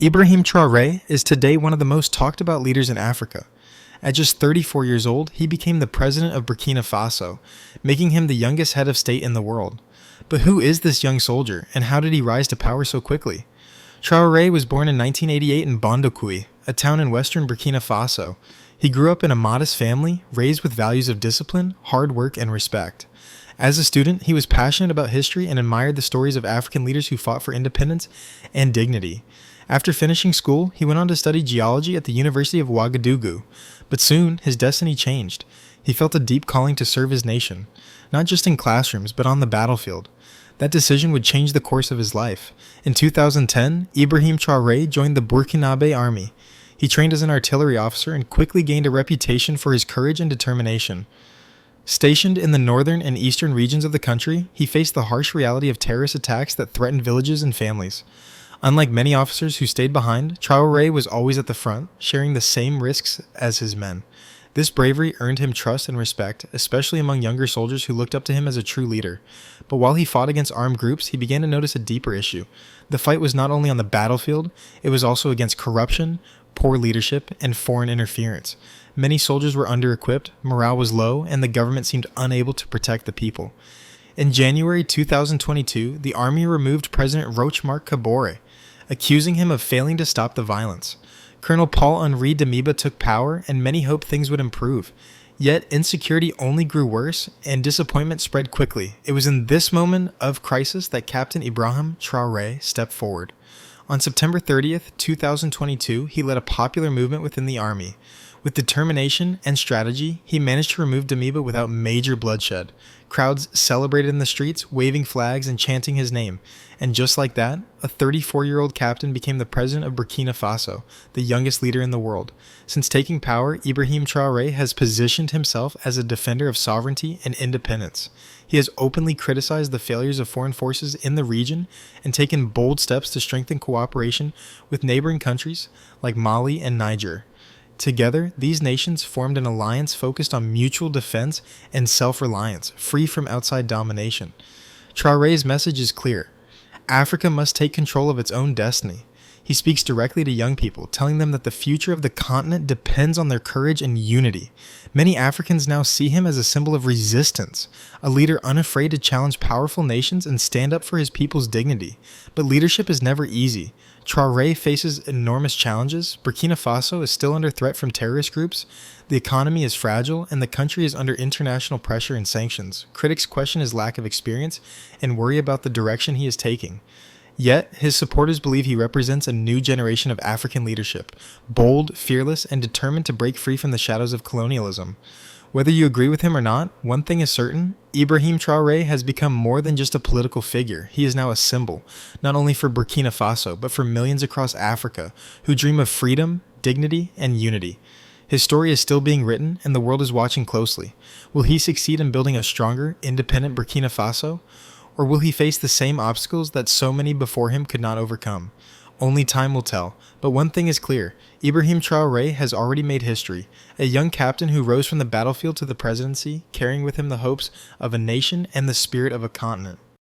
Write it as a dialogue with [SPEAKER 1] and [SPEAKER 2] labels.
[SPEAKER 1] Ibrahim Traoré is today one of the most talked about leaders in Africa. At just 34 years old, he became the president of Burkina Faso, making him the youngest head of state in the world. But who is this young soldier, and how did he rise to power so quickly? Traoré was born in 1988 in Bondoukoui, a town in western Burkina Faso. He grew up in a modest family, raised with values of discipline, hard work, and respect. As a student, he was passionate about history and admired the stories of African leaders who fought for independence and dignity. After finishing school, he went on to study geology at the University of Ouagadougou, but soon his destiny changed. He felt a deep calling to serve his nation, not just in classrooms, but on the battlefield. That decision would change the course of his life. In 2010, Ibrahim Traoré joined the Burkinabe army. He trained as an artillery officer and quickly gained a reputation for his courage and determination. Stationed in the northern and eastern regions of the country, he faced the harsh reality of terrorist attacks that threatened villages and families. Unlike many officers who stayed behind, Traoré was always at the front, sharing the same risks as his men. This bravery earned him trust and respect, especially among younger soldiers who looked up to him as a true leader. But while he fought against armed groups, he began to notice a deeper issue. The fight was not only on the battlefield, it was also against corruption, poor leadership, and foreign interference. Many soldiers were under-equipped, morale was low, and the government seemed unable to protect the people. In January 2022, the army removed President Roch-Marc Kabore, accusing him of failing to stop the violence. Colonel Paul-Henri Damiba took power, and many hoped things would improve. Yet, insecurity only grew worse, and disappointment spread quickly. It was in this moment of crisis that Captain Ibrahim Traoré stepped forward. On September 30th, 2022, he led a popular movement within the army. With determination and strategy, he managed to remove Damiba without major bloodshed. Crowds celebrated in the streets, waving flags and chanting his name. And just like that, a 34-year-old captain became the president of Burkina Faso, the youngest leader in the world. Since taking power, Ibrahim Traoré has positioned himself as a defender of sovereignty and independence. He has openly criticized the failures of foreign forces in the region and taken bold steps to strengthen cooperation with neighboring countries like Mali and Niger. Together, these nations formed an alliance focused on mutual defense and self-reliance, free from outside domination. Traoré's message is clear. Africa must take control of its own destiny. He speaks directly to young people, telling them that the future of the continent depends on their courage and unity. Many Africans now see him as a symbol of resistance, a leader unafraid to challenge powerful nations and stand up for his people's dignity. But leadership is never easy. Traoré faces enormous challenges. Burkina Faso is still under threat from terrorist groups. The economy is fragile, and the country is under international pressure and sanctions. Critics question his lack of experience and worry about the direction he is taking. Yet, his supporters believe he represents a new generation of African leadership, bold, fearless, and determined to break free from the shadows of colonialism. Whether you agree with him or not, one thing is certain: Ibrahim Traoré has become more than just a political figure. He is now a symbol, not only for Burkina Faso, but for millions across Africa who dream of freedom, dignity, and unity. His story is still being written, and the world is watching closely. Will he succeed in building a stronger, independent Burkina Faso? Or will he face the same obstacles that so many before him could not overcome? Only time will tell, but one thing is clear: Ibrahim Traoré has already made history, a young captain who rose from the battlefield to the presidency, carrying with him the hopes of a nation and the spirit of a continent.